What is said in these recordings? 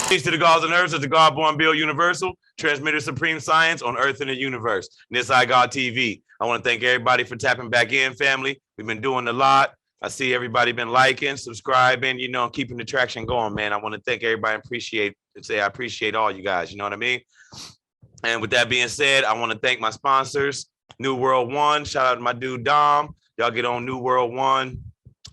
Peace to the gods and earth, as the God-born Bill Universal, transmitter supreme science on earth and the universe. This iGod TV. I want to thank everybody for tapping back in, family. We've been doing a lot. I see everybody been liking, subscribing, keeping the traction going, man. I want to thank everybody and I appreciate all you guys, you know what I mean? And with that being said, I want to thank my sponsors, New World One. Shout out to my dude, Dom. Y'all get on New World One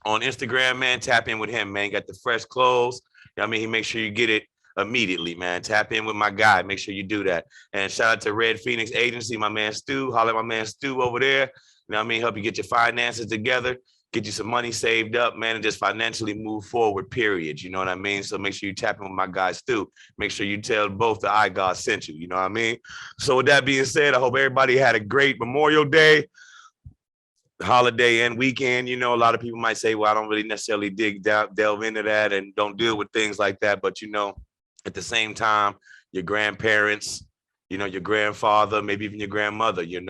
on Instagram, man. Tap in with him, man. Got the fresh clothes. You know what I mean? He make sure you get it immediately, man. Tap in with my guy. Make sure you do that. And shout out to Red Phoenix Agency, my man Stu. Holler at my man Stu over there. You know what I mean? Help you get your finances together, get you some money saved up, man, and just financially move forward, period. You know what I mean? So make sure you tap in with my guy Stu. Make sure you tell both the iGod sent you. You know what I mean? So with that being said, I hope everybody had a great Memorial Day, holiday and weekend. A lot of people might say, well, I don't really necessarily delve into that and don't deal with things like that. But, at the same time, your grandparents, your grandfather, maybe even your grandmother, your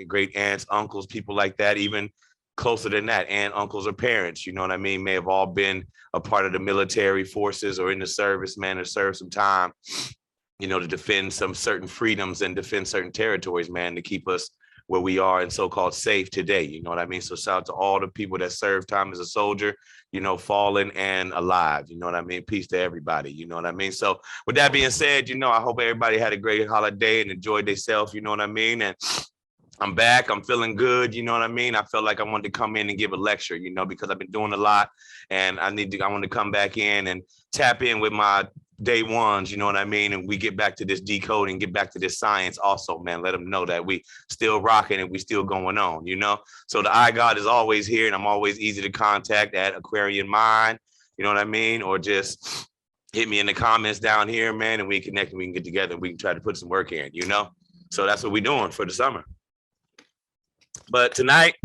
great aunts, uncles, people like that, even closer than that, aunt, uncles, or parents, you know what I mean, may have all been a part of the military forces or in the service, man, or served some time, to defend some certain freedoms and defend certain territories, man, to keep us where we are and so-called safe today. You know what I mean? So shout out to all the people that served time as a soldier, fallen and alive. You know what I mean? Peace to everybody. You know what I mean? So with that being said, I hope everybody had a great holiday and enjoyed themselves. You know what I mean? And I'm back. I'm feeling good. You know what I mean? I felt like I wanted to come in and give a lecture, because I've been doing a lot and I want to come back in and tap in with my day ones, you know what I mean? And we get back to this decoding, get back to this science also, man. Let them know that we still rocking and we still going on, So the iGod is always here and I'm always easy to contact at Aquarian Mind, you know what I mean? Or just hit me in the comments down here, man, and we connect and we can get together and we can try to put some work in, So that's what we're doing for the summer. But tonight,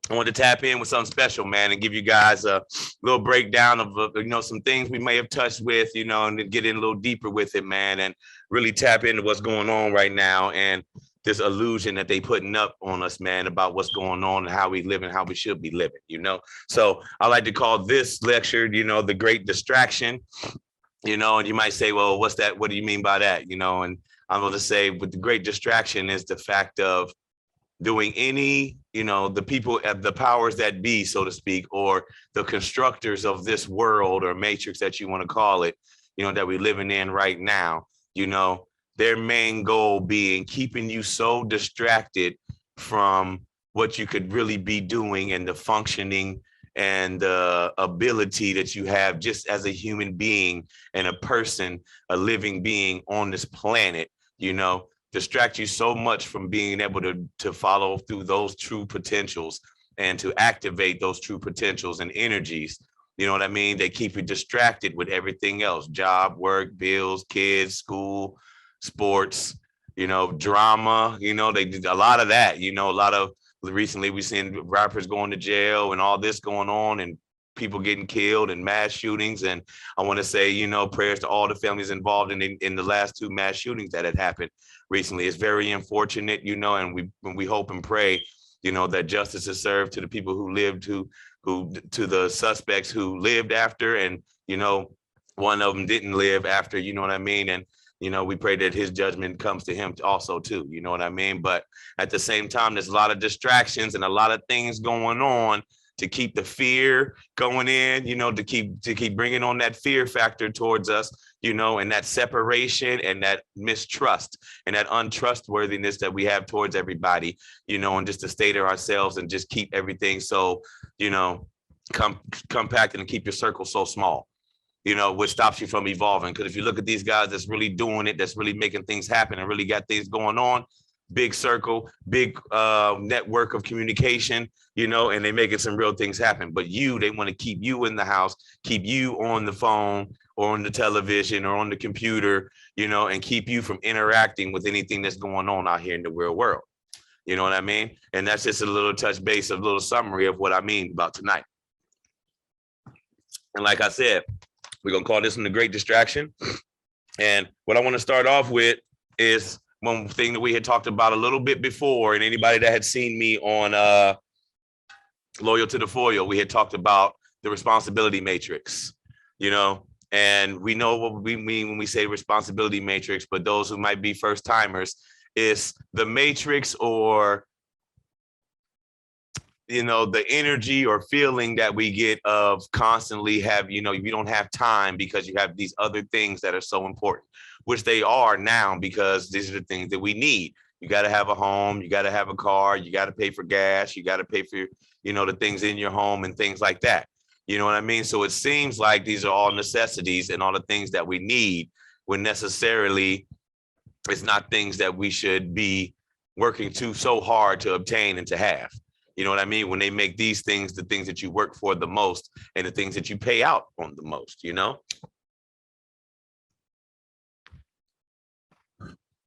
I want to tap in with something special, man, and give you guys a little breakdown of, some things we may have touched with, and then get in a little deeper with it, man, and really tap into what's going on right now and this illusion that they putting up on us, man, about what's going on and how we live and how we should be living, So I like to call this lecture, the Great Distraction, and you might say, well, what's that? What do you mean by that? And I'm going to say with the Great Distraction is the fact of doing any, the people at the powers that be, so to speak, or the constructors of this world or matrix that you want to call it, that we're living in right now, their main goal being keeping you so distracted from what you could really be doing and the functioning and the ability that you have just as a human being and a person, a living being on this planet, distract you so much from being able to follow through those true potentials and to activate those true potentials and energies. You know what I mean? They keep you distracted with everything else, job, work, bills, kids, school, sports, drama, they did a lot of that, a lot of recently we've seen rappers going to jail and all this going on and people getting killed and mass shootings. And I want to say, prayers to all the families involved in the last two mass shootings that had happened recently. It's very unfortunate, and we hope and pray, that justice is served to the people who lived, who to the suspects who lived after, and, one of them didn't live after, you know what I mean? And, we pray that his judgment comes to him also too, you know what I mean? But at the same time, there's a lot of distractions and a lot of things going on to keep the fear going in, to keep bringing on that fear factor towards us, and that separation and that mistrust and that untrustworthiness that we have towards everybody, and just to stay to ourselves and just keep everything so, compacted and keep your circle so small, what stops you from evolving. Because if you look at these guys that's really doing it, that's really making things happen and really got things going on, big circle, big network of communication, and they making some real things happen. But they want to keep you in the house, keep you on the phone or on the television or on the computer, and keep you from interacting with anything that's going on out here in the real world. You know what I mean? And that's just a little touch base, a little summary of what I mean about tonight. And like I said, we're going to call this one the Great Distraction. And what I want to start off with is one thing that we had talked about a little bit before, and anybody that had seen me on Loyal to the Foil, we had talked about the responsibility matrix, And we know what we mean when we say responsibility matrix, but those who might be first timers, is the matrix, or the energy or feeling that we get of constantly have, you don't have time because you have these other things that are so important, which they are now, because these are the things that we need. You got to have a home, you got to have a car, you got to pay for gas, you got to pay for, the things in your home and things like that. You know what I mean? So it seems like these are all necessities and all the things that we need, when necessarily it's not things that we should be working so hard to obtain and to have. You know what I mean? When they make these things the things that you work for the most and the things that you pay out on the most,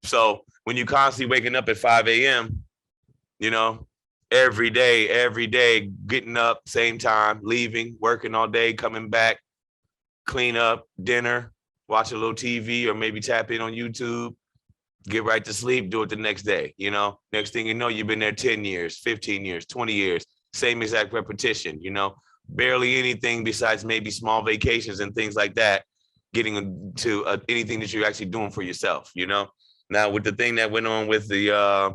So when you constantly waking up at 5 a.m., every day, getting up, same time, leaving, working all day, coming back, clean up, dinner, watch a little TV, or maybe tap in on YouTube, get right to sleep, do it the next day. Next thing you know, you've been there 10 years, 15 years, 20 years, same exact repetition, barely anything besides maybe small vacations and things like that, getting to anything that you're actually doing for yourself. Now with the thing that went on with the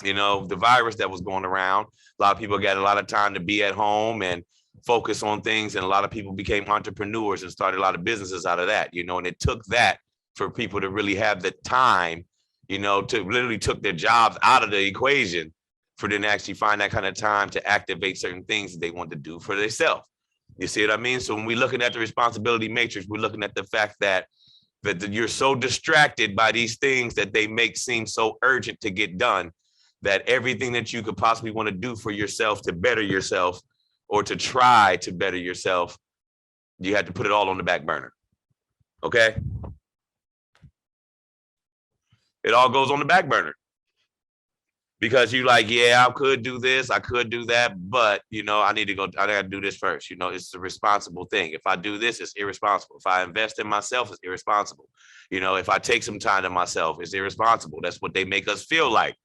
the virus that was going around, a lot of people got a lot of time to be at home and focus on things, and a lot of people became entrepreneurs and started a lot of businesses out of that, and it took that for people to really have the time, to literally took their jobs out of the equation for them to actually find that kind of time to activate certain things that they want to do for themselves. You see what I mean? So when we're looking at the responsibility matrix, we're looking at the fact that you're so distracted by these things that they make seem so urgent to get done, that everything that you could possibly want to do for yourself to better yourself, or to try to better yourself, you had to put it all on the back burner. Okay? It all goes on the back burner because you like, yeah, I could do this, I could do that, but I need to go, I gotta do this first. It's a responsible thing. If I do this, it's irresponsible. If I invest in myself, it's irresponsible. If I take some time to myself, it's irresponsible. That's what they make us feel like,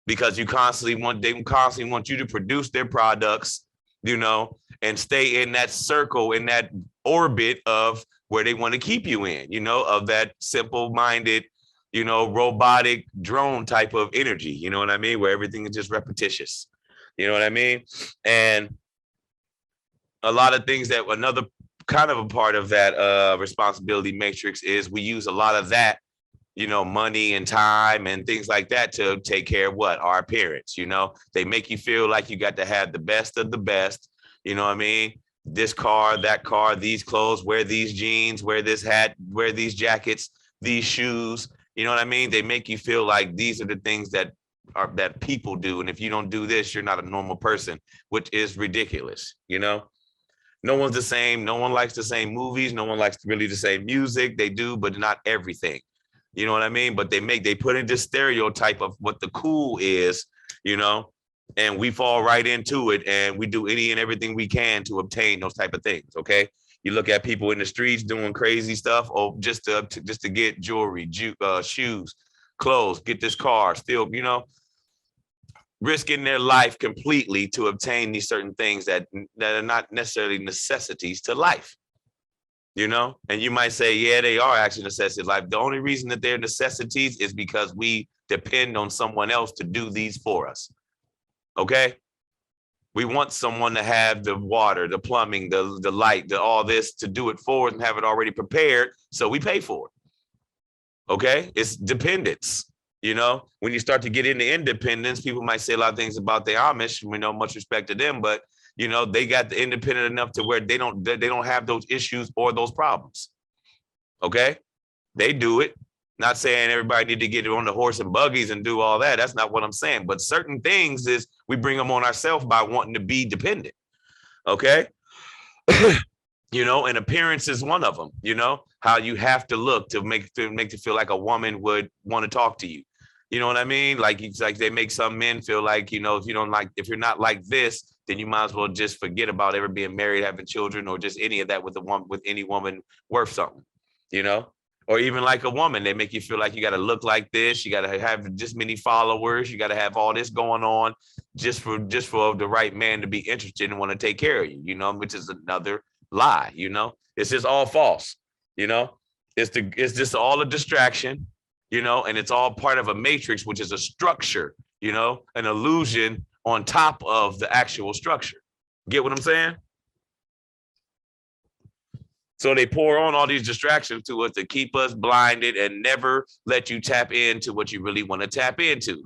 because they constantly want you to produce their products, and stay in that circle, in that orbit of where they want to keep you in, of that simple-minded, robotic drone type of energy, you know what I mean? Where everything is just repetitious, you know what I mean? And a lot of things, that another kind of a part of that responsibility matrix is we use a lot of that, money and time and things like that to take care of what? Our appearance, they make you feel like you got to have the best of the best, you know what I mean? This car, that car, these clothes, wear these jeans, wear this hat, wear these jackets, these shoes. You know what I mean? They make you feel like these are the things that people do. And if you don't do this, you're not a normal person, which is ridiculous. No one's the same. No one likes the same movies. No one likes really the same music. They do, but not everything. You know what I mean? But they put in this stereotype of what the cool is, and we fall right into it, and we do any and everything we can to obtain those type of things. Okay. You look at people in the streets doing crazy stuff, or just to get jewelry, shoes, clothes, get this car, still, risking their life completely to obtain these certain things that are not necessarily necessities to life. And you might say, yeah, they are actually necessities of life. The only reason that they're necessities is because we depend on someone else to do these for us. Okay. We want someone to have the water, the plumbing, the light, all this, to do it for us and have it already prepared. So we pay for it. Okay. It's dependence. When you start to get into independence, people might say a lot of things about the Amish. Much respect to them, but they got the independent enough to where they don't have those issues or those problems. Okay. They do it. Not saying everybody need to get on the horse and buggies and do all that. That's not what I'm saying. But certain things is we bring them on ourselves by wanting to be dependent. Okay. And appearance is one of them, how you have to look to make it feel like a woman would want to talk to you. You know what I mean? Like, it's like they make some men feel like, if you're not like this, then you might as well just forget about ever being married, having children, or just any of that with any woman worth something, or even like a woman, they make you feel like you got to look like this. You got to have just many followers. You got to have all this going on just for the right man to be interested and want to take care of you, which is another lie, it's just all false, it's just all a distraction, and it's all part of a matrix, which is a structure, an illusion on top of the actual structure. Get what I'm saying? So they pour on all these distractions to us to keep us blinded and never let you tap into what you really want to tap into.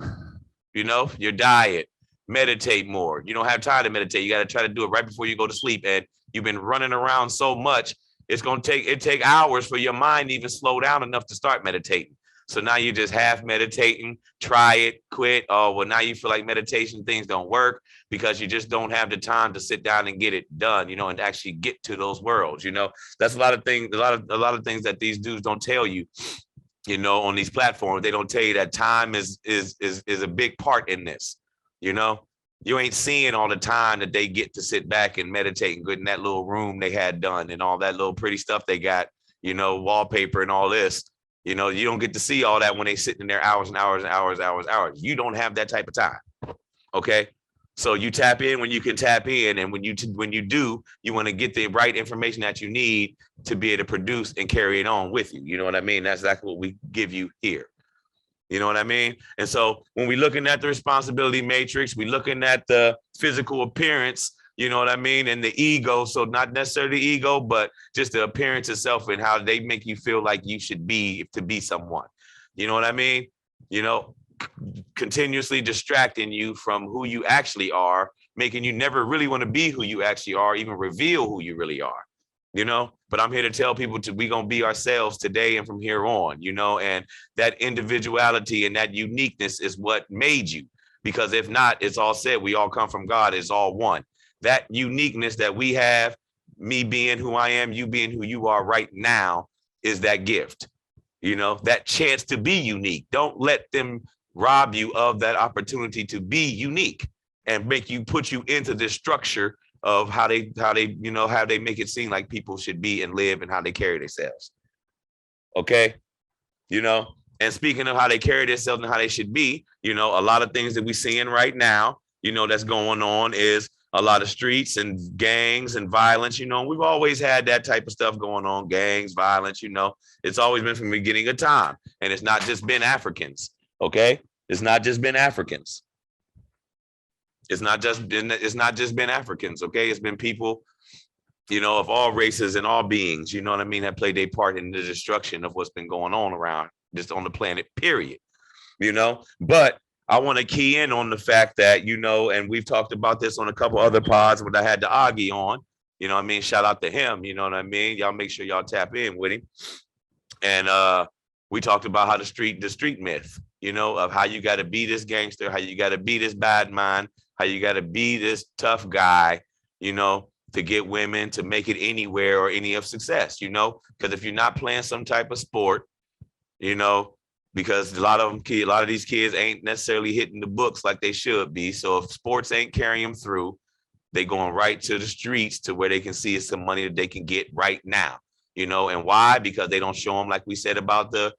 Your diet, meditate more. You don't have time to meditate. You got to try to do it right before you go to sleep. And you've been running around so much, it's going to take hours for your mind to even slow down enough to start meditating. So now you just half meditating, try it, quit. Oh, well, now you feel like meditation things don't work because you just don't have the time to sit down and get it done, and actually get to those worlds. That's a lot of things, a lot of things that these dudes don't tell you, on these platforms. They don't tell you that time is a big part in this. You ain't seeing all the time that they get to sit back and meditate and get in that little room they had done and all that little pretty stuff they got, wallpaper and all this. You don't get to see all that when they sitting in there hours and hours and hours. You don't have that type of time. Okay. So you tap in when you can tap in. And when you do, you want to get the right information that you need to be able to produce and carry it on with you. You know what I mean? That's exactly what we give you here. You know what I mean? And so when we're looking at the responsibility matrix, we're looking at the physical appearance, you know what I mean? And the ego. So not necessarily the ego, but just the appearance itself and how they make you feel like you should be to be someone. You know what I mean? Continuously distracting you from who you actually are, making you never really want to be who you actually are, even reveal who you really are. But I'm here to tell people we're going to be ourselves today and from here on, and that individuality and that uniqueness is what made you. Because if not, it's all said, we all come from God, it's all one. That uniqueness that we have, me being who I am, you being who you are right now, is that gift, that chance to be unique. Don't let them rob you of that opportunity to be unique and put you into this structure of how they make it seem like people should be and live and how they carry themselves. Okay. And speaking of how they carry themselves and how they should be, a lot of things that we're seeing right now, that's going on is a lot of streets and gangs and violence. We've always had that type of stuff going on, gangs, violence, it's always been from the beginning of time. And it's not just been Africans. Okay. It's not just been Africans. It's not just been Africans. Okay. It's been people, of all races and all beings, you know what I mean, have played a part in the destruction of what's been going on around just on the planet, period. But I want to key in on the fact that, and we've talked about this on a couple other pods, but I had the Augie on, shout out to him, you know what I mean? Y'all make sure y'all tap in with him. And we talked about how the street myth, of how you got to be this gangster, how you got to be this bad man, how you got to be this tough guy, to get women, to make it anywhere or any of success, because if you're not playing some type of sport, because a lot of these kids ain't necessarily hitting the books like they should be. So if sports ain't carrying them through, they going right to the streets to where they can see some money that they can get right now, and why? Because they don't show them, like we said about the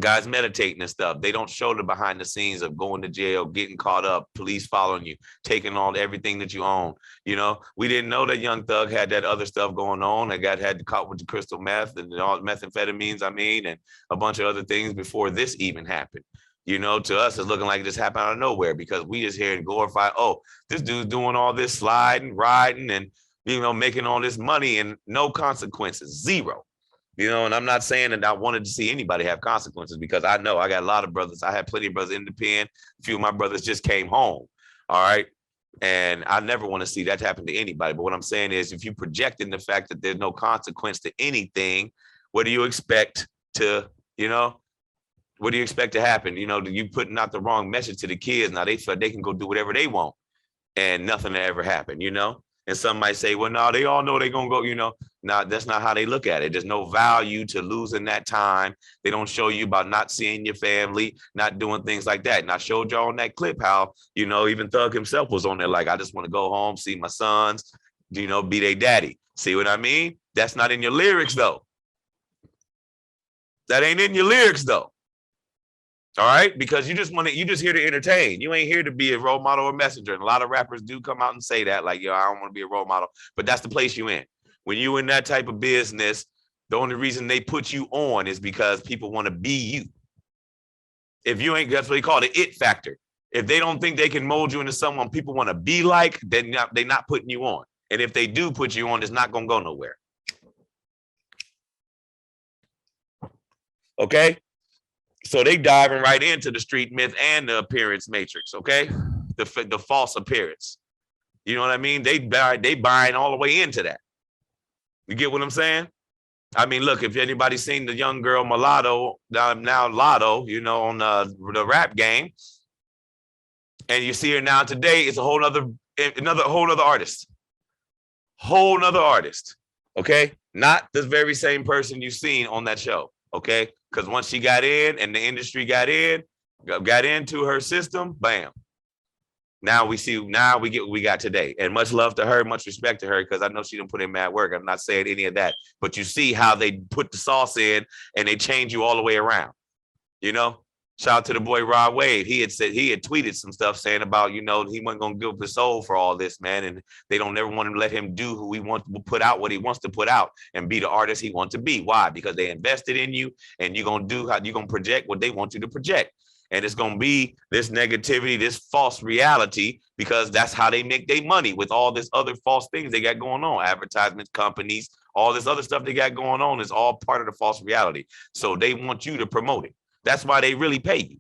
guys meditating and stuff. They don't show the behind the scenes of going to jail, getting caught up, police following you, taking on everything that you own. We didn't know that Young Thug had that other stuff going on. That had caught with the crystal meth and all methamphetamines, and a bunch of other things before this even happened. To us, it's looking like it just happened out of nowhere because we just hear and glorify, oh, this dude's doing all this sliding, riding, and, making all this money and no consequences, zero. And I'm not saying that I wanted to see anybody have consequences because I know I got a lot of brothers. I had plenty of brothers in the pen. A few of my brothers just came home. All right. And I never want to see that happen to anybody. But what I'm saying is if you project in the fact that there's no consequence to anything, what do you expect to, what do you expect to happen? You putting out the wrong message to the kids. Now they feel they can go do whatever they want and nothing will ever happen, And some might say, well, no, they all know they're going to go, No, that's not how they look at it. There's no value to losing that time. They don't show you about not seeing your family, not doing things like that. And I showed y'all on that clip how, even Thug himself was on there like, I just want to go home, see my sons, be their daddy. See what I mean? That's not in your lyrics, though. That ain't in your lyrics, though. All right, because you just here to entertain. You ain't here to be a role model or messenger. And a lot of rappers do come out and say that, like, yo, I don't want to be a role model, but that's the place you in. When you in that type of business, the only reason they put you on is because people want to be you. If you ain't, that's what they call the it factor. If they don't think they can mold you into someone people want to be like, then they're not putting you on. And if they do put you on, it's not going to go nowhere. Okay? So they diving right into the street myth and the appearance matrix, okay? The false appearance. You know what I mean? They buying all the way into that. You get what I'm saying? I mean, look, if anybody's seen the young girl Mulatto, now Lotto, you know, on the rap game, and you see her now today, it's a whole nother artist. Whole nother artist, okay? Not the very same person you've seen on that show, okay? Because once she got in and the industry got into her system, bam. Now we get what we got today. And much love to her, much respect to her, because I know she didn't put in mad work. I'm not saying any of that. But you see how they put the sauce in and they change you all the way around. You know? Shout out to the boy Rod Wave. He had tweeted some stuff saying about, you know, he wasn't gonna give up his soul for all this, man. And they don't ever want to let him do who he wants to put out, what he wants to put out, and be the artist he wants to be. Why? Because they invested in you, and you're gonna project what they want you to project. And it's gonna be this negativity, this false reality, because that's how they make their money with all this other false things they got going on. Advertisements, companies, all this other stuff they got going on is all part of the false reality. So they want you to promote it. That's why they really pay you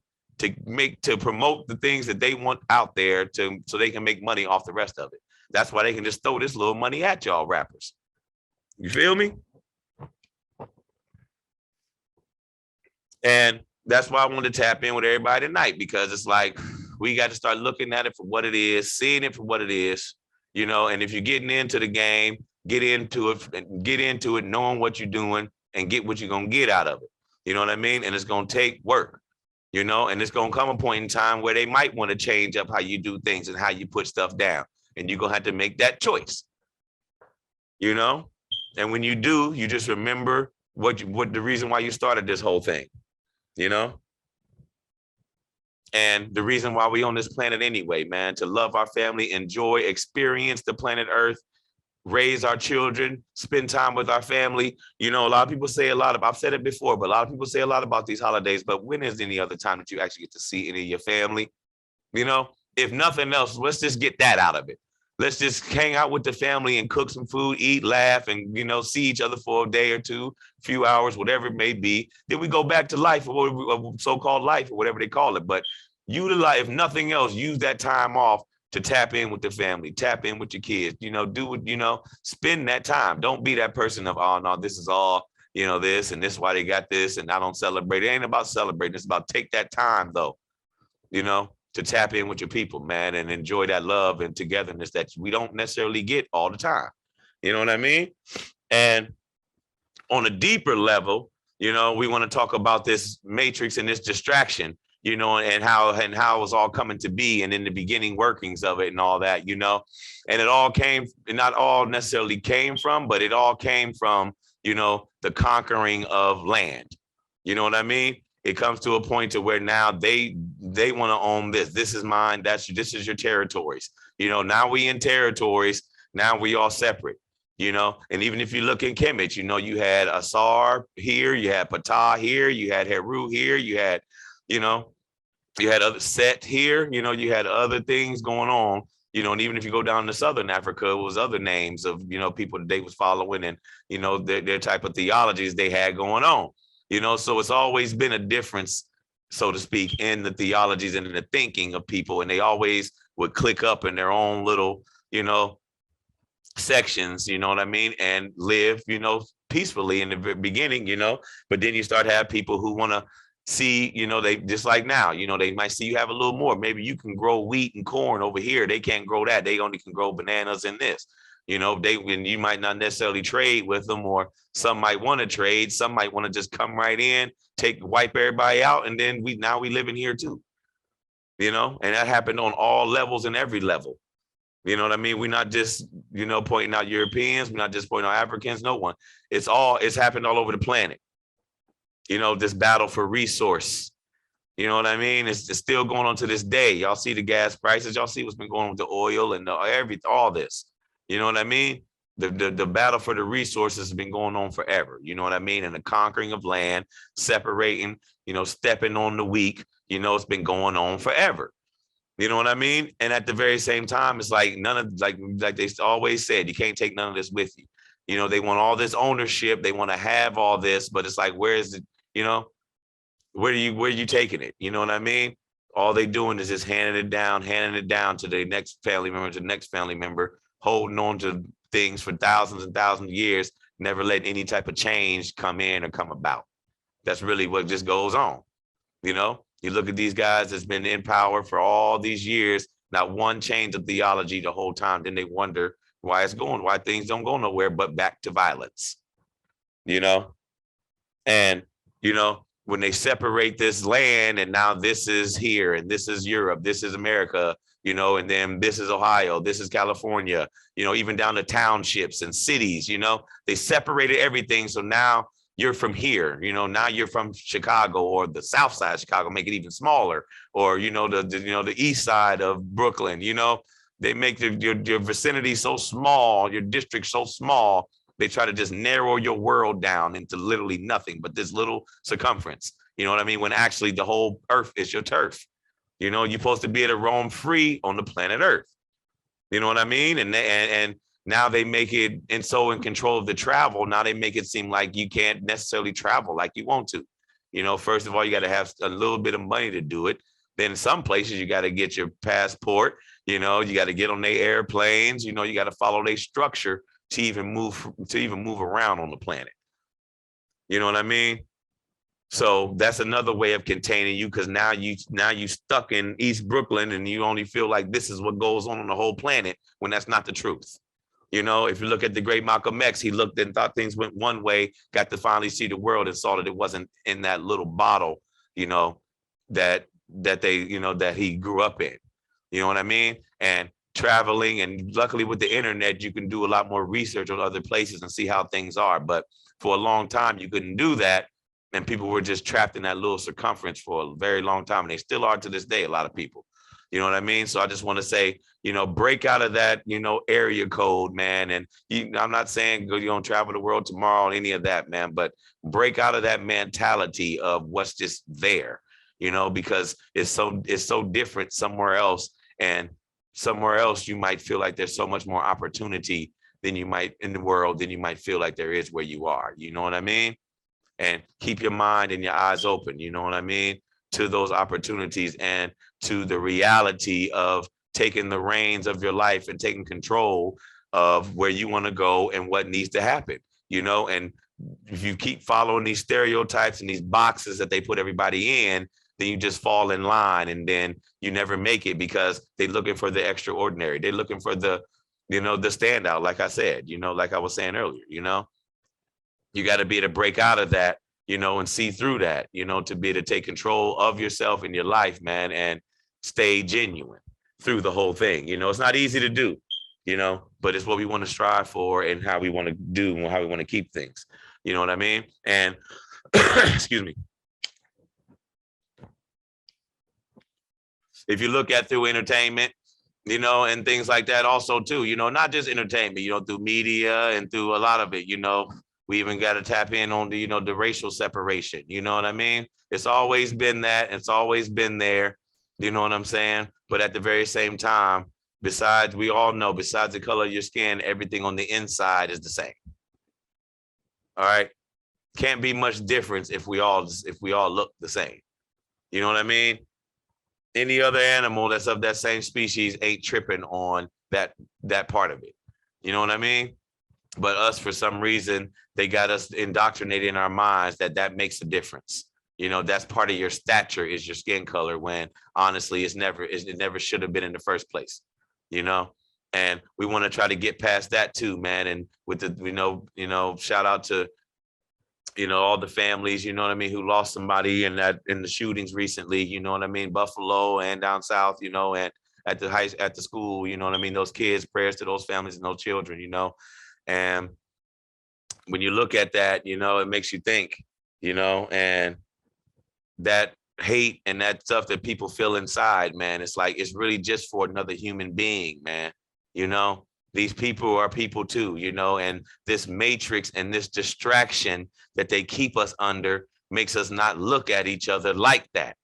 to promote the things that they want out there so they can make money off the rest of it. That's why they can just throw this little money at y'all rappers. You feel me? And that's why I wanted to tap in with everybody tonight, because it's like we got to start looking at it for what it is, seeing it for what it is, you know. And if you're getting into the game, get into it, knowing what you're doing, and get what you're gonna get out of it. You know what I mean? And it's going to take work, you know, and it's going to come a point in time where they might want to change up how you do things and how you put stuff down. And you're going to have to make that choice, you know? And when you do, you just remember what the reason why you started this whole thing, you know? And the reason why we on this planet anyway, man, to love our family, enjoy, experience the planet Earth, raise our children, spend time with our family. You know, a lot of people say I've said it before, but a lot of people say a lot about these holidays, but when is any other time that you actually get to see any of your family? You know, if nothing else, let's just get that out of it. Let's just hang out with the family and cook some food, eat, laugh, and, you know, see each other for a day or two, a few hours, whatever it may be. Then we go back to life, or so-called life, or whatever they call it. But utilize, if nothing else, use that time off to tap in with the family, tap in with your kids, you know, do what, you know, spend that time. Don't be that person of, oh no, this is all, you know, this, and this is why they got this, and I don't celebrate. It ain't about celebrating. It's about take that time though, you know, to tap in with your people, man, and enjoy that love and togetherness that we don't necessarily get all the time. You know what I mean? And on a deeper level, you know, we want to talk about this matrix and this distraction, you know, and how it was all coming to be, and in the beginning workings of it and all that, you know. And it all came, not all necessarily came from, but it all came from, you know, the conquering of land. You know what I mean? It comes to a point to where now they want to own this. This is mine. This is your territories. You know, now we in territories. Now we all separate. You know, and even if you look in Kemet, you know, you had Asar here, you had Ptah here, you had Heru here, you had, you know, you had other Set here, you know, you had other things going on, you know, and even if you go down to Southern Africa, it was other names of, you know, people that they was following, and, you know, their type of theologies they had going on, you know. So it's always been a difference, so to speak, in the theologies and in the thinking of people, and they always would click up in their own little, you know, sections, you know what I mean, and live, you know, peacefully in the beginning, you know. But then you start to have people who want to see, you know, they just like now, you know, they might see you have a little more. Maybe you can grow wheat and corn over here. They can't grow that. They only can grow bananas in this. You know, and you might not necessarily trade with them, or some might want to trade. Some might want to just come right in, wipe everybody out, and then we live in here too. You know, and that happened on all levels and every level. You know what I mean? We're not just, you know, pointing out Europeans. We're not just pointing out Africans. No one. It's happened all over the planet. You know, this battle for resource, You know what I mean? It's still going on to this day. Y'all see the gas prices. Y'all see what's been going on with the oil and all this. You know what I mean? The battle for the resources has been going on forever. You know what I mean? And the conquering of land, separating, stepping on the weak, it's been going on forever. You know what I mean? And at the very same time, it's like none of like they always said, you can't take none of this with you. They want all this ownership. They want to have all this, but it's like, where is it? Where are you taking it? You know what I mean? All they doing is just handing it down to the next family member, to the next family member, holding on to things for thousands and thousands of years, never letting any type of change come in or come about. That's really what just goes on. You look at these guys that's been in power for all these years, not one change of theology the whole time. Then they wonder why things don't go nowhere but back to violence. And when they separate this land and now this is here and this is Europe, this is America, and then this is Ohio, this is California, even down to townships and cities, they separated everything. So now you're from here, now you're from Chicago or the South side of Chicago, make it even smaller, or, the east side of Brooklyn, they make your vicinity so small, your district so small. They try to just narrow your world down into literally nothing but this little circumference. You know what I mean? When actually the whole earth is your turf. You're supposed to be able to roam free on the planet Earth. You know what I mean? And now they make it, and so in control of the travel, now they make it seem like you can't necessarily travel like you want to. First of all, you got to have a little bit of money to do it. Then in some places, you got to get your passport. You got to get on their airplanes. You got to follow their structure to even move around on the planet. You know what I mean? So that's another way of containing you, because now you stuck in East Brooklyn and you only feel like this is what goes on the whole planet, when that's not the truth. If you look at the great Malcolm X, he looked and thought things went one way, got to finally see the world and saw that it wasn't in that little bottle, that he grew up in. You know what I mean? And traveling, and luckily with the internet, you can do a lot more research on other places and see how things are. But for a long time, you couldn't do that. And people were just trapped in that little circumference for a very long time. And they still are to this day, a lot of people. You know what I mean? So I just want to say, break out of that, area code, man. And I'm not saying you're going to travel the world tomorrow, any of that, man, but break out of that mentality of what's just there, because it's so different somewhere else. And somewhere else, you might feel like there's so much more opportunity than you might in the world, than you might feel like there is where you are. You know what I mean? And keep your mind and your eyes open, you know what I mean, to those opportunities and to the reality of taking the reins of your life and taking control of where you want to go and what needs to happen, and if you keep following these stereotypes and these boxes that they put everybody in, then you just fall in line, and then you never make it, because they're looking for the extraordinary. They're looking for the standout, like I said, like I was saying earlier, you got to be able to break out of that, and see through that, to be able to take control of yourself and your life, man, and stay genuine through the whole thing. It's not easy to do, but it's what we want to strive for and how we want to do and how we want to keep things. You know what I mean? And excuse me. If you look at through entertainment, and things like that also too, not just entertainment, through media and through a lot of it, we even got to tap in on the, the racial separation. You know what I mean? It's always been that. It's always been there. You know what I'm saying? But at the very same time, we all know, besides the color of your skin, everything on the inside is the same. All right. Can't be much difference if we all look the same. You know what I mean? Any other animal that's of that same species ain't tripping on that part of it. You know what I mean? But us, for some reason, they got us indoctrinated in our minds that makes a difference. That's part of your stature is your skin color, when honestly, it never should have been in the first place, and we want to try to get past that too, man. And with the, shout out to, all the families, you know what I mean, who lost somebody in the shootings recently, you know what I mean, Buffalo and down south, and at the school, you know what I mean, those kids, prayers to those families and those children, and when you look at that, it makes you think, and that hate and that stuff that people feel inside, man. It's like, it's really just for another human being, man. You know, these people are people too, you know, and this matrix and this distraction that they keep us under makes us not look at each other like that,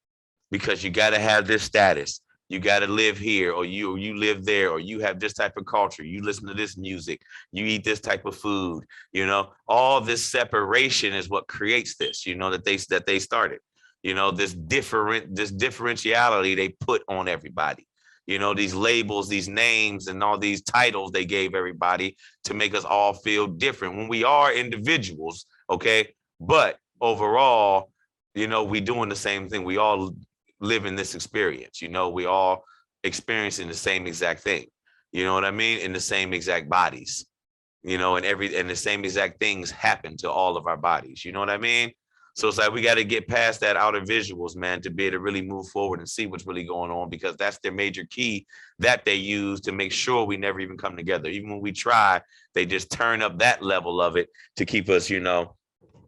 because you got to have this status. You got to live here, or you live there, or you have this type of culture. You listen to this music. You eat this type of food. You know, all this separation is what creates this. You know, that they started. You know, this differentiality they put on everybody. You know, these labels, these names, and all these titles they gave everybody to make us all feel different when we are individuals. Okay, but overall, you know, we doing the same thing. We all living this experience, you know, we all experiencing the same exact thing, you know what I mean, in the same exact bodies, you know, and the same exact things happen to all of our bodies, you know what I mean. So it's like we got to get past that outer visuals, man, to be able to really move forward and see what's really going on, because that's their major key that they use to make sure we never even come together. Even when we try, they just turn up that level of it to keep us, you know,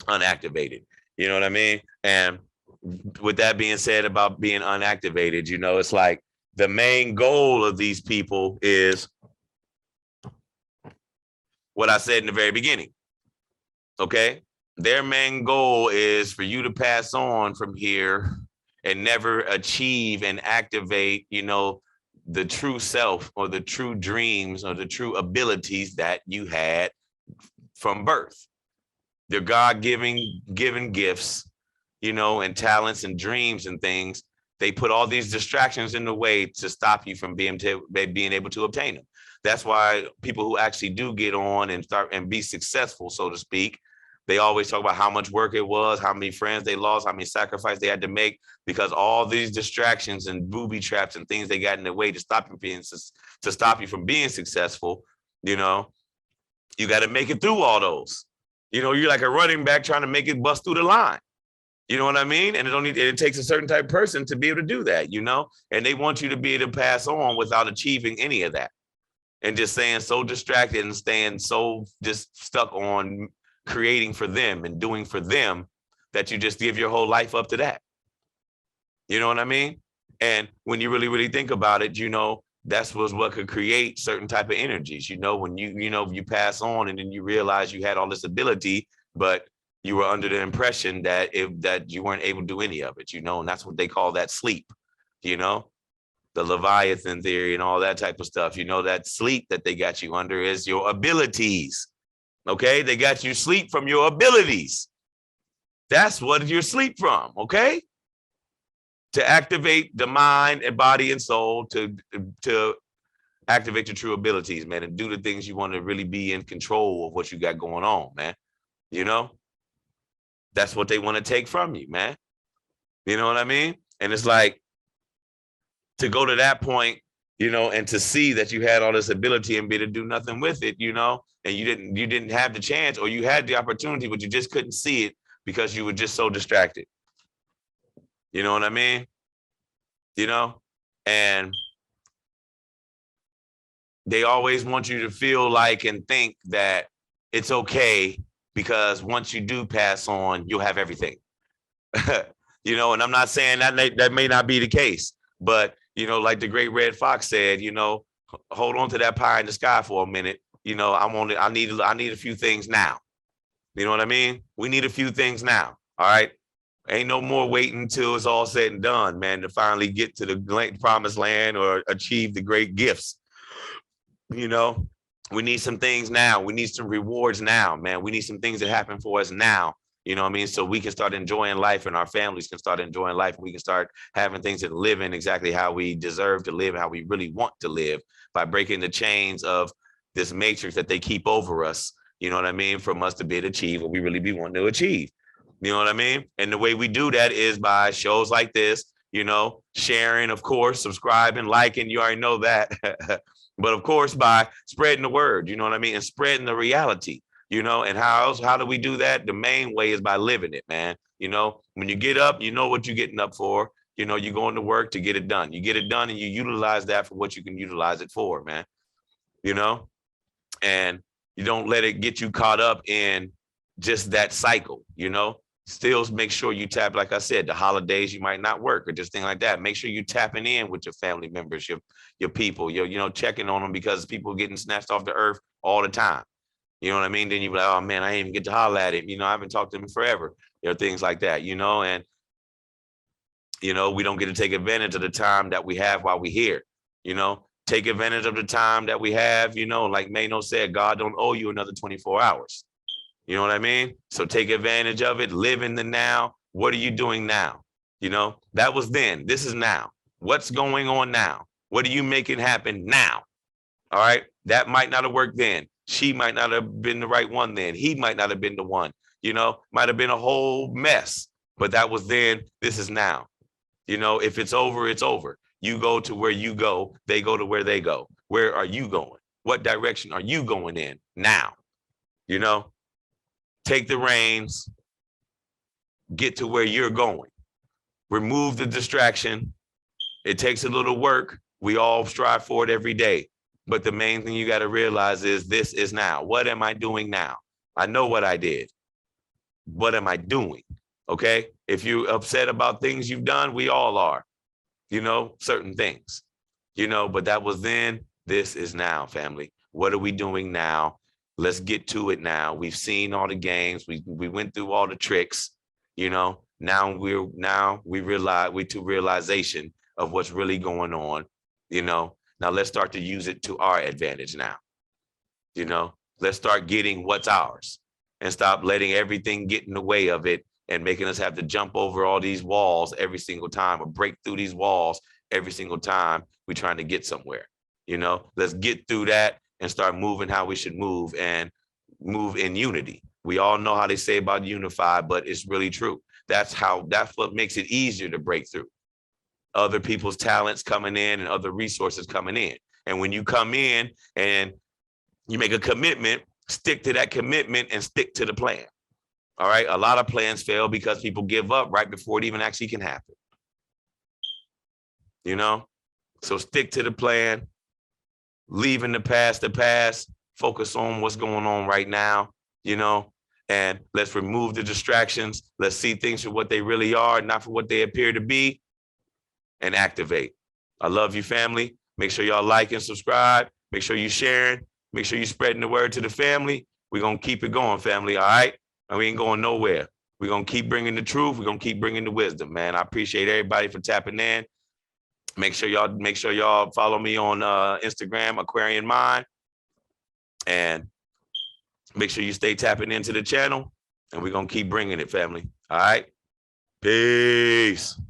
unactivated, you know what I mean. And with that being said about being unactivated, you know, it's like the main goal of these people is what I said in the very beginning. Okay. Their main goal is for you to pass on from here and never achieve and activate, you know, the true self or the true dreams or the true abilities that you had from birth. They're given gifts, you know, and talents and dreams and things. They put all these distractions in the way to stop you from being able to obtain them. That's why people who actually do get on and start and be successful, so to speak, they always talk about how much work it was, how many friends they lost, how many sacrifices they had to make, because all these distractions and booby traps and things they got in the way to stop you from being successful. You know, you got to make it through all those. You know, you're like a running back trying to make it bust through the line. You know what I mean? And it takes a certain type of person to be able to do that, you know, and they want you to be able to pass on without achieving any of that, and just staying so distracted and staying so just stuck on creating for them and doing for them that you just give your whole life up to that. You know what I mean? And when you really, really think about it, you know, that's what could create certain type of energies. You know, when you pass on and then you realize you had all this ability, but you were under the impression that that you weren't able to do any of it, you know, and that's what they call that sleep, you know, the Leviathan theory and all that type of stuff. You know, that sleep that they got you under is your abilities. Okay, they got you sleep from your abilities. That's what you're sleep from. Okay, to activate the mind and body and soul, to activate your true abilities, man, and do the things you want to really be in control of what you got going on, man. You know, that's what they want to take from you, man. You know what I mean? And it's like, to go to that point, you know, and to see that you had all this ability and be to do nothing with it, you know, and you didn't have the chance, or you had the opportunity, but you just couldn't see it because you were just so distracted. You know what I mean? You know, and they always want you to feel like and think that it's okay, because once you do pass on, you'll have everything. You know, and I'm not saying that may not be the case, but, you know, like the great Red Fox said, you know, hold on to that pie in the sky for a minute. You know, I need a few things now. You know what I mean? We need a few things now. All right. Ain't no more waiting until it's all said and done, man, to finally get to the promised land or achieve the great gifts. You know, we need some things now. We need some rewards now, man. We need some things that happen for us now. You know what I mean? So we can start enjoying life, and our families can start enjoying life. And we can start having things that live in exactly how we deserve to live, how we really want to live, by breaking the chains of this matrix that they keep over us. You know what I mean? From us to be able to achieve what we really be wanting to achieve. You know what I mean? And the way we do that is by shows like this, you know, sharing, of course, subscribing, liking, you already know that. But of course, by spreading the word, you know what I mean? And spreading the reality, you know. And how do we do that? The main way is by living it, man. You know, when you get up, you know what you're getting up for. You know, you're going to work to get it done. You get it done and you utilize that for what you can utilize it for, man. You know, and you don't let it get you caught up in just that cycle, you know. Still make sure you tap, like I said, the holidays you might not work or just things like that. Make sure you tapping in with your family members, your people, checking on them, because people getting snatched off the earth all the time. You know what I mean? Then you be like, oh man, I didn't even get to holler at him. I haven't talked to him forever. Things like that, and we don't get to take advantage of the time that we have while we're here. Take advantage of the time that we have, like Mano said, God don't owe you another 24 hours. You know what I mean? So take advantage of it. Live in the now. What are you doing now? That was then. This is now. What's going on now? What are you making happen now? All right. That might not have worked then. She might not have been the right one then. He might not have been the one. Might have been a whole mess. But that was then. This is now. If it's over, it's over. You go to where you go. They go to where they go. Where are you going? What direction are you going in now? Take the reins, get to where you're going. Remove the distraction. It takes a little work. We all strive for it every day. But the main thing you got to realize is this is now. What am I doing now? I know what I did. What am I doing? Okay. If you're upset about things you've done, we all are, certain things, but that was then. This is now, family. What are we doing now? Let's get to it now. We've seen all the games. We went through all the tricks, Now we realize we to realization of what's really going on, Now let's start to use it to our advantage now. Let's start getting what's ours and stop letting everything get in the way of it and making us have to jump over all these walls every single time or break through these walls every single time we're trying to get somewhere. Let's get through that and start moving how we should move and move in unity. We all know how they say about unify, but it's really true. That's what makes it easier to break through. Other people's talents coming in and other resources coming in. And when you come in and you make a commitment, stick to that commitment and stick to the plan. All right. A lot of plans fail because people give up right before it even actually can happen. So stick to the plan. Leaving the past, focus on what's going on right now, and let's remove the distractions. Let's see things for what they really are, not for what they appear to be, and activate. I love you, family. Make sure y'all like and subscribe. Make sure you sharing. Make sure you spreading the word to the family. We're going to keep it going, family. All right. And we ain't going nowhere. We're going to keep bringing the truth. We're going to keep bringing the wisdom, man. I appreciate everybody for tapping in. Make sure y'all follow me on Instagram, Aquarian Mind, and make sure you stay tapping into the channel, and we're going to keep bringing it, family. All right. Peace.